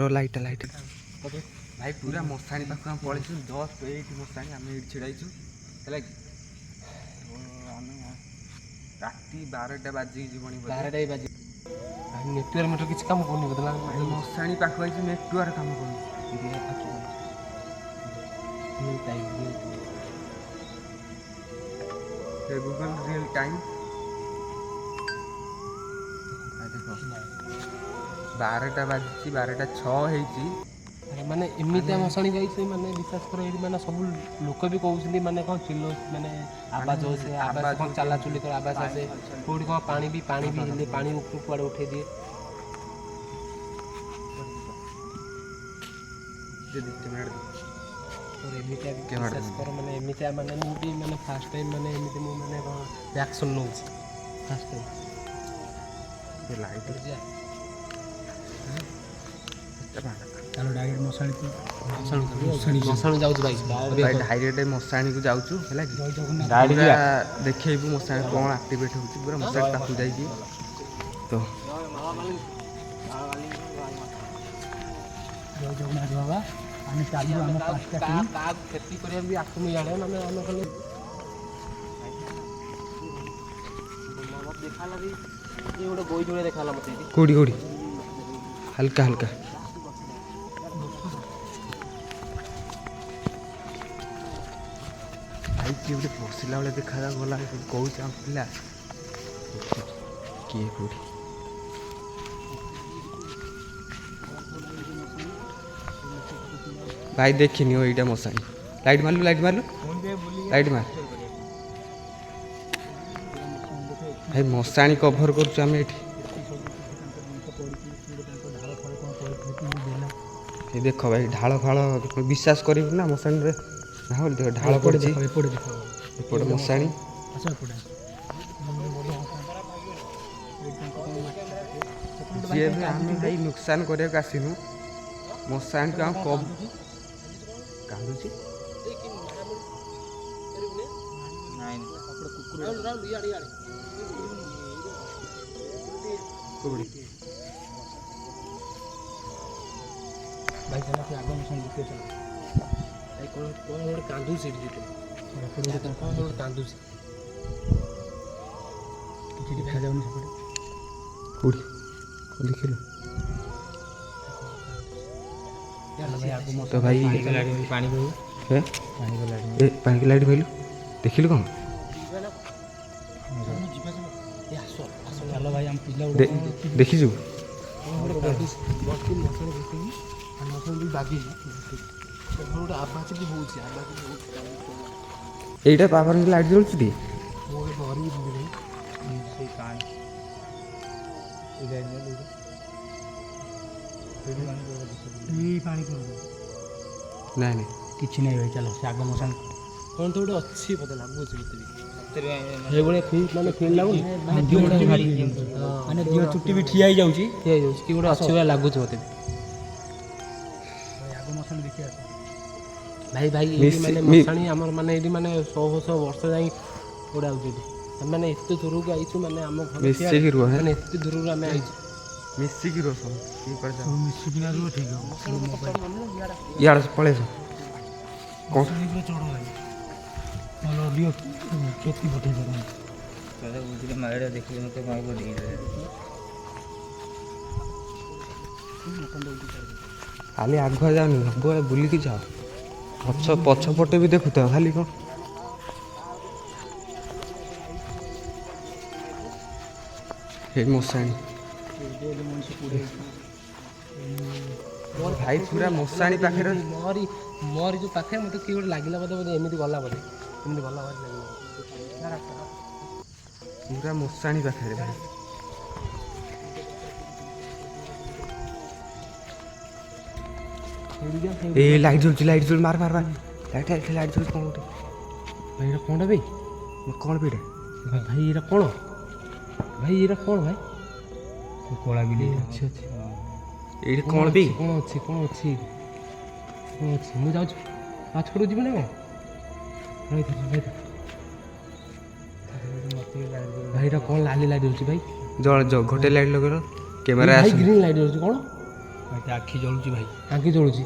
Light light भाई पूरा मशाणी पाख पलैसु जस्ट ये मशाणी आम ये छिड़ाइछु है कि राति 12टा बाजिक जीवन 12टा ही बाजी नेटवर्क मेटर किसी काम करनी बदला मशाणी पाख आई नेटवर्क काम कर गूगल रियल टाइम देख 12टा बाजी 12टा 6 माने एमितिया मशाणी जाइए माने विश्वास कर माने सब लोक भी कहते माने कौन चिल्लो माने आवाज हो से आवाज कौन चला चुली कर आवाज आसे कोड़ी कौन पानी भी हेले पानी ऊपर कुआड़े उठे दिए और एमितिया विश्वास कर माने एमितिया माने मु भी माने फर्स्ट टाइम माने एमिति मु माने रिएक्शन नो फर्स्ट टाइम ये लाइट जा चलो डायरेक्ट मशाणी जाऊँ भाई डायरेक्ट मशाणी को जाऊँ है कि डायरेक्ट देखु मशाणी कौन आक्टिवेट हो पूरा मशाणी पाखु जाइए तो जय जगन्नाथ बाबा आम चलू आम 5टा टीम खेती कर आसमु इे आम खाली देखा गोटे गोई जोड़े देखा मत कौड़ी कौड़ी हल्का हल्का भाई किए गोटे बसला बेले देखा गला कौन पिला किए कौटी भाई देखनी हो यहाँ मशाणी लाइट मारलु लाइट मार भाई मशाणी कभर करें देख भाई ढाल फाल विश्वास कर ना मशाणी ना बोल देख ढाल पड़ी एपटे मशाणी जी आम भाई नुकसान करने आसनु मशाणी को आम कब कांदुची भाई चला से आगे मशाणी दिखे चला भाई कौन गोटे कांदू से कौन गोटे कांदू से किसी देखा जाऊनी सेपटे कौड़ी देखिलु तो भाई पानी पानी की लाइट भाई देखिलु कौन चलो भाई हम पिला देखीजु এইটা পাওয়ার লাইট জ্বলছে রে ନାଇଁ ନାଇଁ କିଛି ନାହିଁ ଭାଇ ଚାଲ ସେ ଆଗ ମଶାଣି କ'ଣ ତ ଗୋଟେ ଅଛି ବୋଧେ ଲାଗୁଛି ଭିତରେ ଏଇଭଳିଆ ମାନେ ଫିଲ୍ ଲାଗୁନି ମାନେ ଦିହ ଚୁଟି ବି ଠିଆ ହେଇଯାଉଛି କି ଗୋଟେ ଅଛି ଭଳିଆ ଲାଗୁଛି ମୋତେ ଆଗ ମଶାଣି ଦେଖିବା ଭାଇ ଭାଇ ମାନେ ମଶାଣି ଆମର ମାନେ ଏଇଠି ମାନେ 100 ବର୍ଷ ଯାଇ ଗୋଟେ ଆଉଛି ଏଠି ମାନେ ଏତେ ଦୂରକୁ ଆଇଛୁ ମାନେ ଆମ ଘର ମିଶିକି ରୁହ ମାନେ ଏତେ ଦୂରରୁ ଆମେ ଆଇଛୁ ମିଶିକି ରୁହ ସବୁ ମିଶିକି ନା ରୁହ ଠିକ ଇଆଡ଼େ ପଳେଇସ କ'ଣ ଚଢ଼ ଭାଇ ଭଲ ଅଡ଼ିଓ କ୍ଷତି ପଠେଇ ପାରନ୍ତି ବୁଝିଲେ ମାଇଡ଼ା ଦେଖିଲେ ମୋତେ ମାଇବ ଖାଲି ଆଗୁଆ ଯାଉନି ସବୁବେଳେ ବୁଲିକି ଯାଅ ପଛପଟେ ବି ଦେଖୁଥାଅ ଖାଲି କ'ଣ ଏ ମଶାଣି भाई पूरा मशाणी पाखे मोर जो पाखे मत किए गोटे लगे बोधे बोधे एमती गला बोधे एमती गला पूरा मशाणी पाखे भाई ए लाइट जल मार मार मार लाइट लाइट लाइट जल कौन गोटे भाई ये कौन भाई कौन भी भाई ये कौन भाई ये कौन भाई कला बिल अच्छे अच्छे ये कौन भी कौन अच्छी मुझे जाऊँ पाँच फुट जी ना भाई कौन लाली लाइट होची भाई ଗୋଟେ ଲାଇଟ୍ ଲଗେଇଲ କ୍ୟାମେରା ଭାଇ ଆସୁନି। ଗ୍ରୀନ୍ ଲାଇଟ୍ ଜଳୁଛି କ'ଣ? ଆଖି ଜଳୁଛି ଭାଇ। ଆଖି ଜଳୁଛି।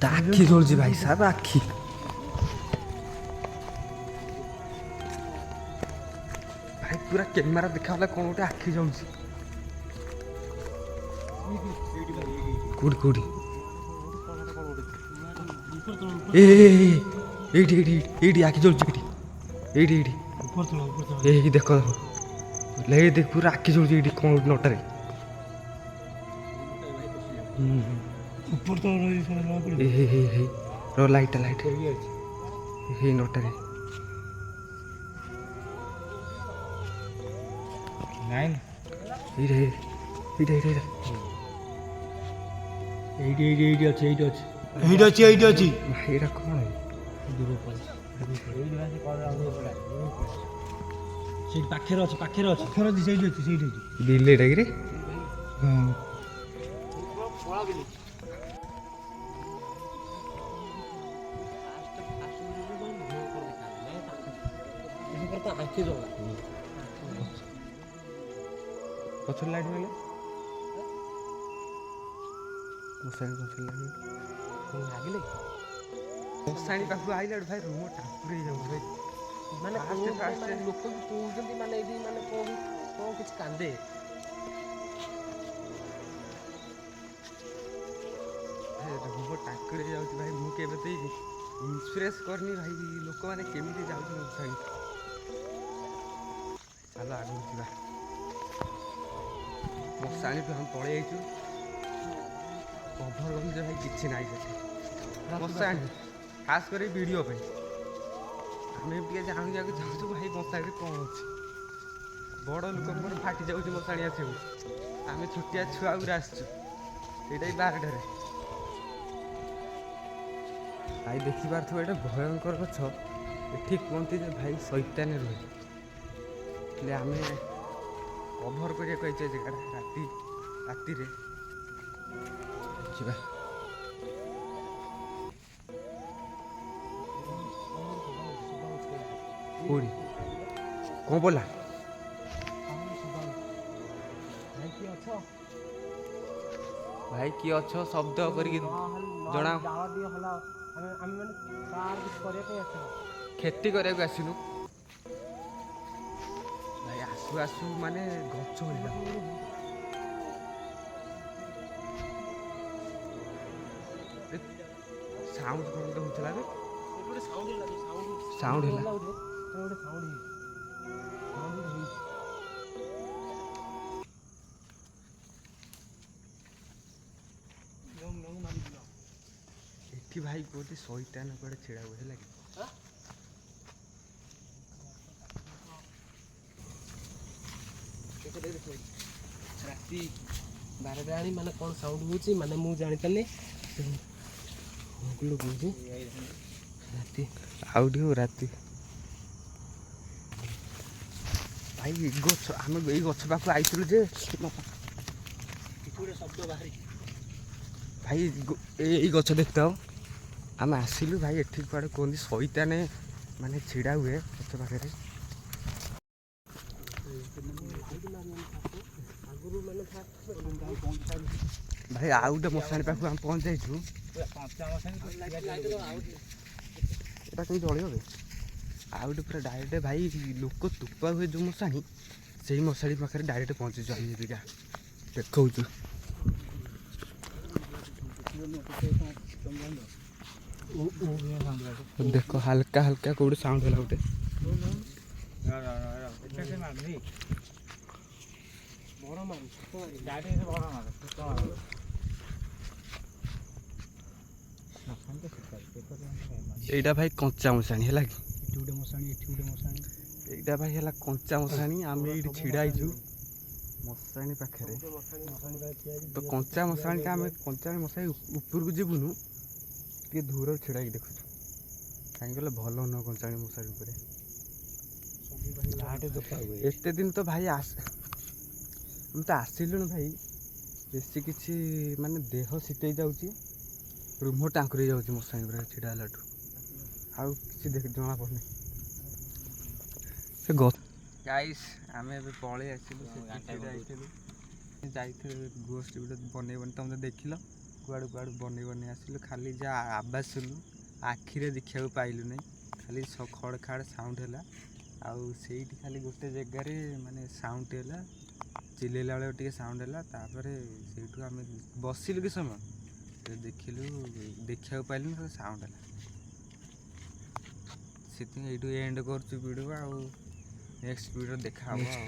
ତା ଆଖି ଜଳୁଛି ଭାଇ ସାହେବ ଆଖି। ଭାଇ ପୁରା କ୍ୟାମେରା ଦେଖାଗଲା କ'ଣ ଗୋଟେ ଆଖି ଜଳୁଛି। କୋଉଠି କୋଉଠି ଏଇଠି ଏଇଠି ଏଇଠି ଆଖି ଜଳୁଛି ଏଇଠି ଏଇଠି ଏଇଠି ଏଇଠି ଦେଖ ଦେଖ ପୁରା ଆଖି ଜଳୁଛି ଏଇଠି କ'ଣ ଗୋଟେ ନଟାରେ। ଲାଇଟ୍ ଲାଇଟ୍ ହେଇ ନଟାରେ ନାଇଁ ଏଇଟା ଏଇଟା ଏଇଟା ଏଇଟା ଏଇଠି ଏଇଠି ଏଇଠି ଅଛି ଏଇଠି ଅଛି ଏଇଠି ଅଛି ଏଇଠି ଅଛି। ଭାଇ ଏଇଟା କ'ଣ ସେଇଠି ପାଖରେ ଅଛି ପାଖରେ ଅଛି ପାଖରେ ଅଛି ସେଇଠି ଅଛି ସେଇଠି ଅଛି। ବିଲେଇଟା କିରେ? ହଁ ଆଖି ଜଳା ପଛରେ ଲାଇଟ୍ ନେଲେ ମଶାଣି ପଛରେ ଲାଗିଲେ ମଶାଣି ପାଖକୁ ଆଇଲାଠୁ ଭାଇ ରୁମ ଟାଙ୍କୁରି ହେଇଯାଉଛି ଭାଇ। ମାନେ ଲୋକ ବି କହୁଛନ୍ତି ମାନେ ଏଇଠି ମାନେ କ'ଣ କିଛି କାନ୍ଦେ। ରୁମ ଟାଙ୍କୁରି ହେଇଯାଉଛି ଭାଇ। ମୁଁ କେବେ ତ ଇନ୍ସୁରାନ୍ସ କରିନି ଭାଇ। ଲୋକମାନେ କେମିତି ଯାଉଛି ମଶାଣି। ଚାଲ ଆଗକୁ ଯିବା। ମଶାଣିଠୁ ଆମେ ପଳେଇ ଯାଇଛୁ କଭରଗଞ୍ଜରେ ଭାଇ କିଛି ନାହିଁ ସେଠି ମଶାଣି ଖାସ୍ କରି ଭିଡ଼ିଓ ପାଇଁ। ଆମେ ଟିକେ ଜାଣିବାକୁ ଚାହୁଁଛୁ ଭାଇ ମଶାଣିରେ କ'ଣ ଅଛି। ବଡ଼ ଲୋକଙ୍କର ଫାଟି ଯାଉଛି ମଶାଣି ଆସିବାକୁ। ଆମେ ଛୋଟିଆ ଛୁଆ ଗୁରା ଆସିଛୁ ଏଇଟା ବି 12ଟାରେ। ଭାଇ ଦେଖିପାରୁଥିବ ଏଇଟା ଭୟଙ୍କର ଗଛ। ଏଠି କୁହନ୍ତି ଯେ ଭାଇ ଶୈତାନ ରୁହେ। ହେଲେ ଆମେ କଭର କରିବାକୁ ଆସିଛୁ ଏ ଜାଗାଟା ରାତିରେ ଯିବା। କୋଉଠି କ'ଣ ବୋଲା ଭାଇ କିଏ ଅଛ ଶବ୍ଦ କରିକି ଜଣା। କ୍ଷତି କରିବାକୁ ଆସିନୁ ଭାଇ। ଆସୁ ଆସୁ ମାନେ ଗଛ ହେଲା ସାଉଣ୍ଡ କ'ଣ ଗୋଟେ ହେଉଥିଲା ଏବେ। ସାଉଣ୍ଡ ହେଲା ଏଠି ଭାଇ କୁହନ୍ତି ଶୈତାନ କୁଆଡ଼େ ଛିଡ଼ା ହୁଏ ହେଲା କି। ରାତି 12ଟା ଆଣି ମାନେ କ'ଣ ସାଉଣ୍ଡ ହେଉଛି ମାନେ ମୁଁ ଜାଣିପାରିନି। କହୁଛି ରାତି ଆଉ ଟିକେ ରାତି ଭାଇ ଗଛ ଆମେ ଏଇ ଗଛ ପାଖକୁ ଆଇଥିଲୁ ଯେ ଭାଇ ଏଇ ଗଛ ଦେଖିଥାଉ। ଆମେ ଆସିଲୁ ଭାଇ ଏଠି କୁଆଡ଼େ କୁହନ୍ତି ଶୈତାନ ମାନେ ଛିଡ଼ା ହୁଏ ଗଛ ପାଖରେ। ଭାଇ ଆଉ ଗୋଟେ ମଶାଣି ପାଖକୁ ଆମେ ପହଞ୍ଚି ଯାଇଛୁ। ଏଇଟା କେମିତି ଜଳିବ ବେ? ଆଉ ଗୋଟେ ପୁରା ଡାଇରେକ୍ଟ ଭାଇ ଲୋକ ତୁପା ହୁଏ ଯେଉଁ ମଶାଣି ସେଇ ମଶାଣି ପାଖରେ ଡାଇରେକ୍ଟ ପହଞ୍ଚିଛୁ ଆମେ ଏଠିକା ଦେଖଉଛୁ। ଦେଖ ହାଲକା ହାଲକା କୋଉଠି ସାଉଣ୍ଡ ହେଲା ଗୋଟେ। এইটা ভাই কଞ୍ଚା ମଶାଣି ହେଲା କି। এইଟା ଭାଇ ହେଲା କଞ୍ଚା ମଶାଣି। ଆମେ ଏଇଠି ଛିଡ଼ା ହେଇଛୁ ମଶାଣି ପାଖରେ। ତ କଞ୍ଚା ମଶାଣିଟା ଆମେ କଞ୍ଚା ମଶାଣି ଉପରକୁ ଯିବୁନୁ ଟିକେ ଦୂରରେ ଛିଡ଼ା ହେଇକି ଦେଖୁଛୁ। କାହିଁକି କହିଲେ ଭଲ ନୁହଁ କଞ୍ଚାଣି ମଶାଣି ଉପରେ। ଏତେ ଦିନ ତ ଭାଇ ଆମେ ତ ଆସିଲୁଣି ଭାଇ। ବେଶୀ କିଛି ମାନେ ଦେହ ଶୀତେଇ ଯାଉଛି। ରୁମ ଟାଙ୍କୁରି ଯାଉଛି ମଶାଣି ଉପରେ ଛିଡ଼ା ହେଲାଠୁ। ଆଉ କିଛି ଜଣା ପଡ଼ୁନି। ସେ ଗାଇସ୍ ଆମେ ଏବେ ପଳେଇ ଆସିଲୁ ଯାଇଥିଲୁ ଗୋଷ୍ଠୀ ଗୋଟେ ବନେଇ ତମେ ତ ଦେଖିଲ କୁଆଡ଼ୁ କୁଆଡ଼ୁ ବନେଇ ଆସିଲୁ ଖାଲି ଯାହା ଆବାଜ ଶୁଣିଲୁ ଆଖିରେ ଦେଖିବାକୁ ପାଇଲୁ ନାହିଁ ଖାଲି ଖଡ଼ ଖାଡ଼ ସାଉଣ୍ଡ ହେଲା ଆଉ ସେଇଠି ଖାଲି ଗୋଟେ ଜାଗାରେ ମାନେ ସାଉଣ୍ଡ ହେଲା ଚିଲେଇଲା ବେଳେ ଟିକେ ସାଉଣ୍ଡ ହେଲା ତାପରେ ସେଇଠୁ ଆମେ ବସିଲୁ କି ସମୟ ଦେଖିଲୁ ଦେଖିବାକୁ ପାଇଲୁନି ଖାଲି ସାଉଣ୍ଡ ହେଲା ସେଥିପାଇଁ ଏଇଠୁ ଏଣ୍ଡ କରୁଛୁ ଭିଡ଼ିଓ ଆଉ ନେକ୍ସଟ ଭିଡ଼ିଓ ଦେଖା ହବ ଆଉ